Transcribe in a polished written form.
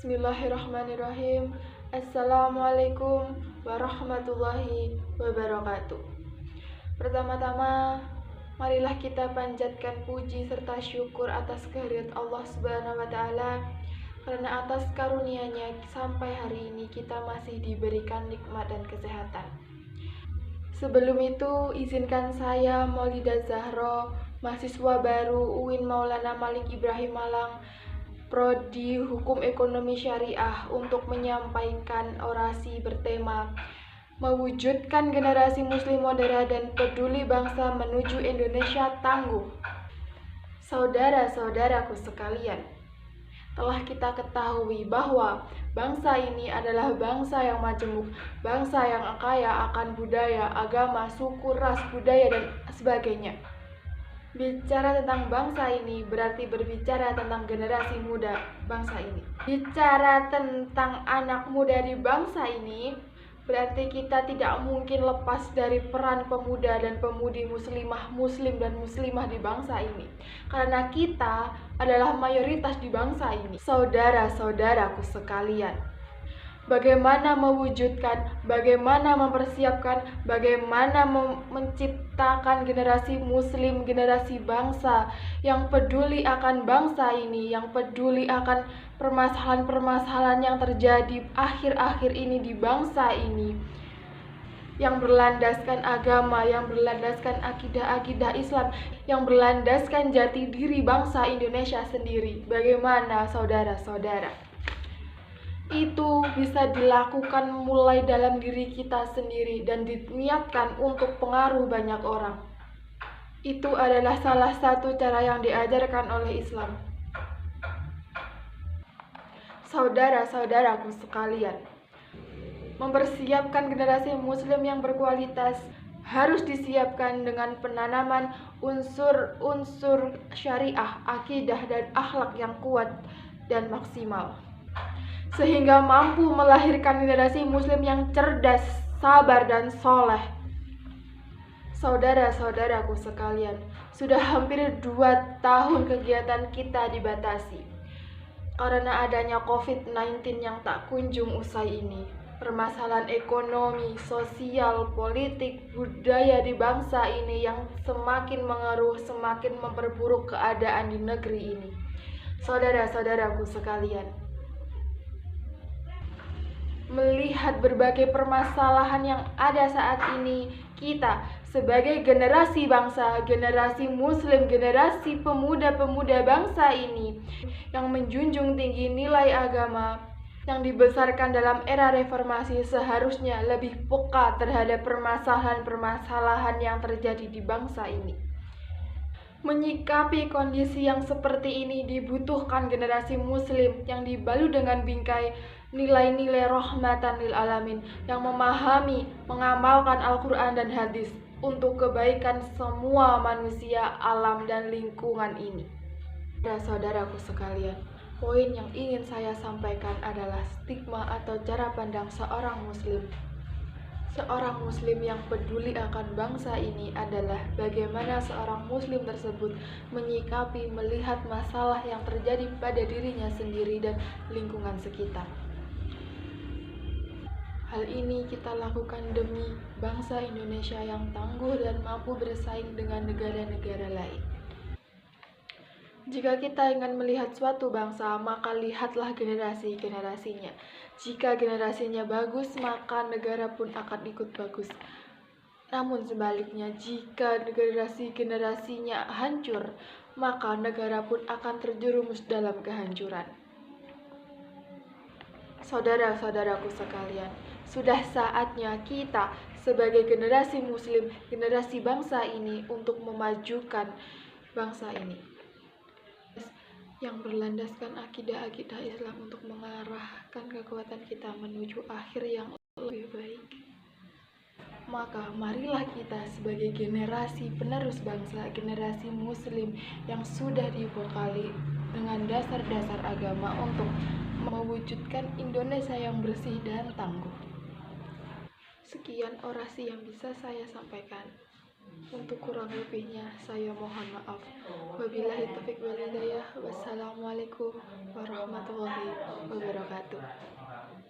Bismillahirrahmanirrahim. Assalamualaikum warahmatullahi wabarakatuh. Pertama-tama, marilah kita panjatkan puji serta syukur atas kehadirat Allah Subhanahu wa Ta'ala, karena atas karunia-Nya sampai hari ini kita masih diberikan nikmat dan kesehatan. Sebelum itu, izinkan saya, Maulidah Zahro, mahasiswa baru UIN Maulana Malik Ibrahim Malang, Prodi Hukum Ekonomi Syariah, untuk menyampaikan orasi bertema mewujudkan generasi muslim modern dan peduli bangsa menuju Indonesia tangguh. Saudara-saudaraku sekalian, telah kita ketahui bahwa bangsa ini adalah bangsa yang majemuk, bangsa yang kaya akan budaya, agama, suku, ras, budaya, dan sebagainya. Bicara tentang bangsa ini berarti berbicara tentang generasi muda bangsa ini. Bicara tentang anak muda di bangsa ini berarti kita tidak mungkin lepas dari peran pemuda dan pemudi muslimah, muslim dan muslimah di bangsa ini. Karena kita adalah mayoritas di bangsa ini. Saudara-saudaraku sekalian, bagaimana mewujudkan, bagaimana mempersiapkan, bagaimana menciptakan generasi muslim, generasi bangsa yang peduli akan bangsa ini, yang peduli akan permasalahan-permasalahan yang terjadi akhir-akhir ini di bangsa ini, yang berlandaskan agama, yang berlandaskan akidah-akidah Islam, yang berlandaskan jati diri bangsa Indonesia sendiri. Bagaimana saudara-saudara? Itu bisa dilakukan mulai dalam diri kita sendiri dan diniatkan untuk pengaruh banyak orang. Itu adalah salah satu cara yang diajarkan oleh Islam. Saudara-saudaraku sekalian, mempersiapkan generasi muslim yang berkualitas harus disiapkan dengan penanaman unsur-unsur syariah, akidah, dan akhlak yang kuat dan maksimal, sehingga mampu melahirkan generasi muslim yang cerdas, sabar, dan soleh. Saudara-saudaraku sekalian, sudah hampir 2 tahun kegiatan kita dibatasi karena adanya COVID-19 yang tak kunjung usai ini. Permasalahan ekonomi, sosial, politik, budaya di bangsa ini yang semakin mengeruh, semakin memperburuk keadaan di negeri ini. Saudara-saudaraku sekalian, melihat berbagai permasalahan yang ada saat ini, kita sebagai generasi bangsa, generasi muslim, generasi pemuda-pemuda bangsa ini yang menjunjung tinggi nilai agama, yang dibesarkan dalam era reformasi, seharusnya lebih peka terhadap permasalahan-permasalahan yang terjadi di bangsa ini. Menyikapi kondisi yang seperti ini dibutuhkan generasi muslim yang dibalut dengan bingkai nilai-nilai rahmatan lil alamin, yang memahami, mengamalkan Al-Quran dan hadis untuk kebaikan semua manusia, alam, dan lingkungan ini. Saudaraku sekalian, poin yang ingin saya sampaikan adalah stigma atau cara pandang seorang muslim. Seorang muslim yang peduli akan bangsa ini adalah bagaimana seorang muslim tersebut menyikapi, melihat masalah yang terjadi pada dirinya sendiri dan lingkungan sekitar. Hal ini kita lakukan demi bangsa Indonesia yang tangguh dan mampu bersaing dengan negara-negara lain. Jika kita ingin melihat suatu bangsa, maka lihatlah generasi-generasinya. Jika generasinya bagus, maka negara pun akan ikut bagus. Namun sebaliknya, jika generasi-generasinya hancur, maka negara pun akan terjerumus dalam kehancuran. Saudara-saudaraku sekalian, sudah saatnya kita sebagai generasi muslim, generasi bangsa ini untuk memajukan bangsa ini yang berlandaskan akidah-akidah Islam untuk mengarahkan kekuatan kita menuju akhir yang lebih baik. Maka marilah kita sebagai generasi penerus bangsa, generasi muslim yang sudah dibekali dengan dasar-dasar agama untuk mewujudkan Indonesia yang bersih dan tangguh. Sekian orasi yang bisa saya sampaikan. Untuk kurang lebihnya, saya mohon maaf. Wabillahi taufiq wal hidayah. Wassalamualaikum warahmatullahi wabarakatuh.